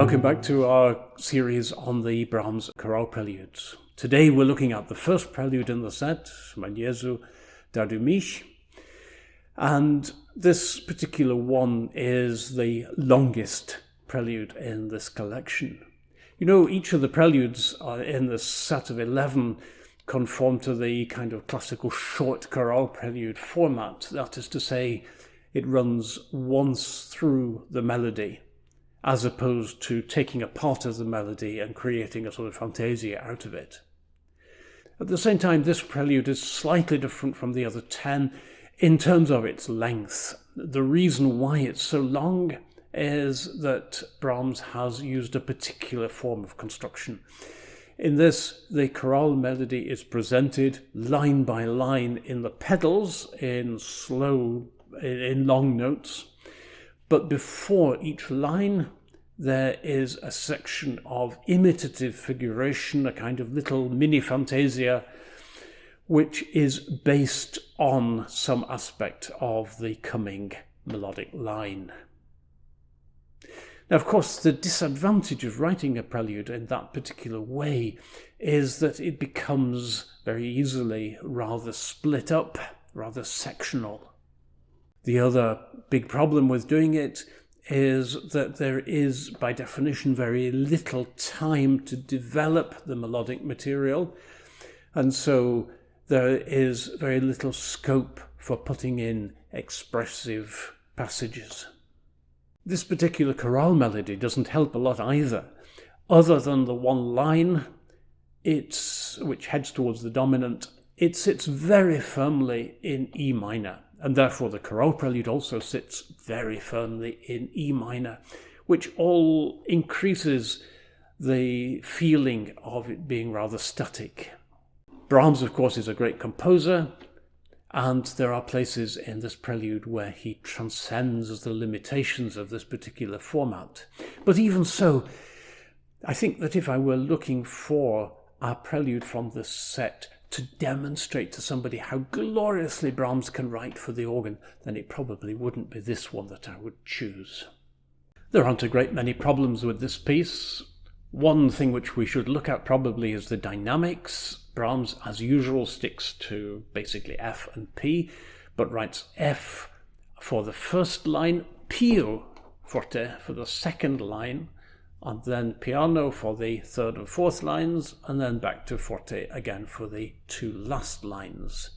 Welcome back to our series on the Brahms chorale preludes. Today we're looking at the first prelude in the set, Jesu, mich. And this particular one is the longest prelude in this collection. You know, each of the preludes in this set of 11 conform to the kind of classical short chorale prelude format. That is to say, it runs once through the melody, as opposed to taking a part of the melody and creating a sort of fantasia out of it. At the same time, this prelude is slightly different from the other 10 in terms of its length. The reason why it's so long is that Brahms has used a particular form of construction. In this, the chorale melody is presented line by line in the pedals in long notes. But before each line, there is a section of imitative figuration, a kind of little mini fantasia, which is based on some aspect of the coming melodic line. Now, of course, the disadvantage of writing a prelude in that particular way is that it becomes very easily rather split up, rather sectional. The other big problem with doing it is that there is, by definition, very little time to develop the melodic material, and so there is very little scope for putting in expressive passages. This particular chorale melody doesn't help a lot either, other than the one line, which heads towards the dominant. It sits very firmly in E minor. And therefore the chorale prelude also sits very firmly in E minor, which all increases the feeling of it being rather static. Brahms, of course, is a great composer, and there are places in this prelude where he transcends the limitations of this particular format. But even so, I think that if I were looking for a prelude from this set to demonstrate to somebody how gloriously Brahms can write for the organ, then it probably wouldn't be this one that I would choose. There aren't a great many problems with this piece. One thing which we should look at probably is the dynamics. Brahms, as usual, sticks to basically F and P, but writes F for the first line, piano forte for the second line, and then piano for the third and fourth lines, and then back to forte again for the two last lines.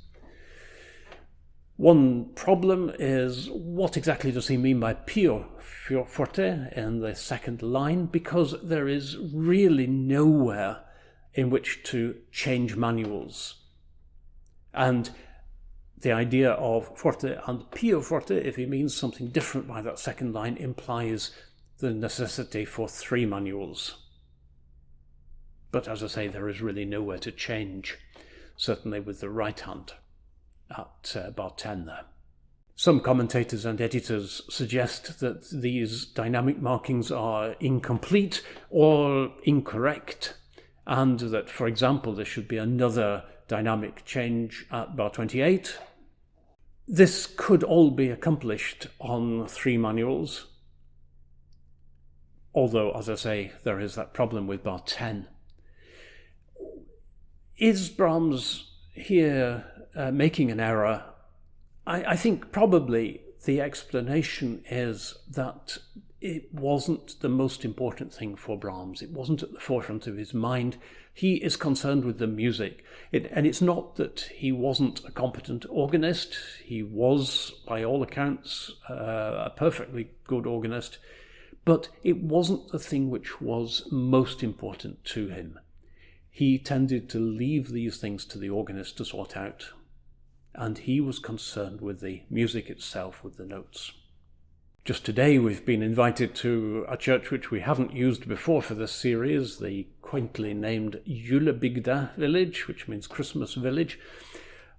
One problem is, what exactly does he mean by piano forte in the second line? Because there is really nowhere in which to change manuals. And the idea of forte and piano forte, if he means something different by that second line, implies the necessity for 3 manuals. But as I say, there is really nowhere to change, certainly with the right hand at bar 10 there. Some commentators and editors suggest that these dynamic markings are incomplete or incorrect, and that, for example, there should be another dynamic change at bar 28. This could all be accomplished on 3 manuals, although, as I say, there is that problem with bar 10. Is Brahms here making an error? I think probably the explanation is that it wasn't the most important thing for Brahms. It wasn't at the forefront of his mind. He is concerned with the music. And it's not that he wasn't a competent organist. He was, by all accounts, a perfectly good organist. But it wasn't the thing which was most important to him. He tended to leave these things to the organist to sort out, and he was concerned with the music itself, with the notes. Just today we've been invited to a church which we haven't used before for this series, the quaintly named Julebygda village, which means Christmas village,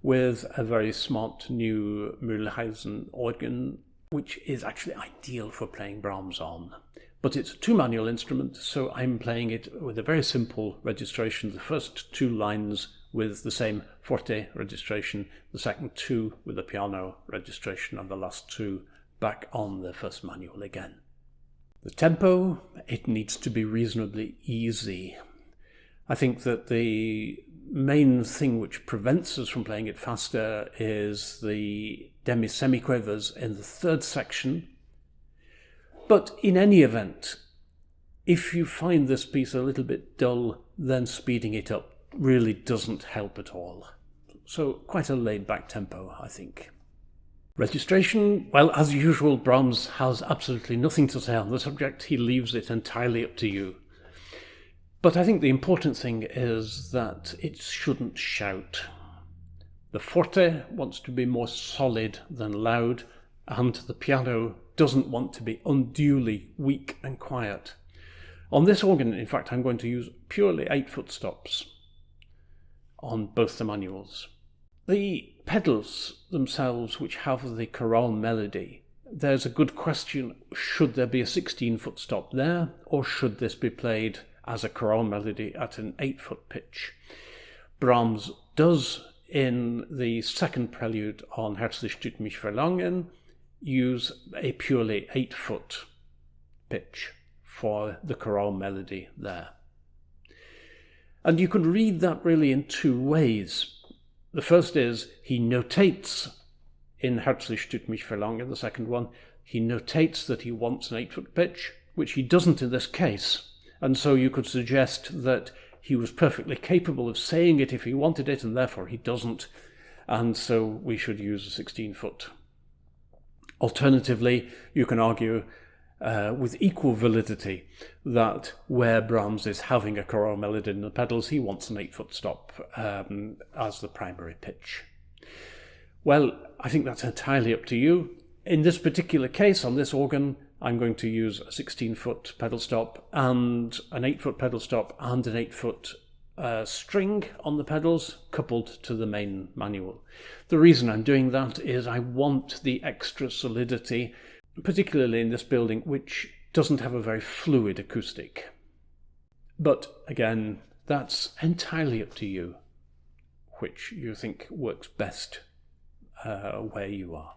with a very smart new Mühlhausen organ, which is actually ideal for playing Brahms on. But it's a 2-manual instrument, so I'm playing it with a very simple registration. The first 2 lines with the same forte registration, the second 2 with the piano registration, and the last 2 back on the first manual again. The tempo, it needs to be reasonably easy. I think that the main thing which prevents us from playing it faster is the demi-semiquavers in the third section. But in any event, if you find this piece a little bit dull, then speeding it up really doesn't help at all. So quite a laid-back tempo, I think. Registration, well, as usual, Brahms has absolutely nothing to say on the subject. He leaves it entirely up to you. But I think the important thing is that it shouldn't shout. The forte wants to be more solid than loud, and the piano doesn't want to be unduly weak and quiet. On this organ, in fact, I'm going to use purely 8-foot stops on both the manuals. The pedals themselves, which have the chorale melody, there's a good question, should there be a 16-foot stop there, or should this be played as a chorale melody at an 8-foot pitch? Brahms does, in the second prelude on Stylistic, mich, use a purely 8-foot pitch for the chorale melody there. And you can read that really in two ways. The first is he notates in Stylistic, mich, in the second one, he notates that he wants an 8-foot pitch, which he doesn't in this case. And so you could suggest that he was perfectly capable of saying it if he wanted it, and therefore he doesn't. And so we should use a 16-foot. Alternatively, you can argue with equal validity that where Brahms is having a chorale melody in the pedals, he wants an 8-foot stop as the primary pitch. Well, I think that's entirely up to you. In this particular case, on this organ, I'm going to use a 16-foot pedal stop and an 8-foot pedal stop and an 8-foot string on the pedals coupled to the main manual. The reason I'm doing that is I want the extra solidity, particularly in this building, which doesn't have a very fluid acoustic. But again, that's entirely up to you, which you think works best where you are.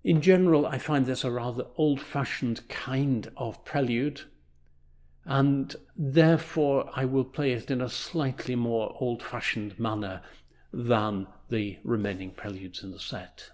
In general, I find this a rather old-fashioned kind of prelude, and therefore I will play it in a slightly more old-fashioned manner than the remaining preludes in the set.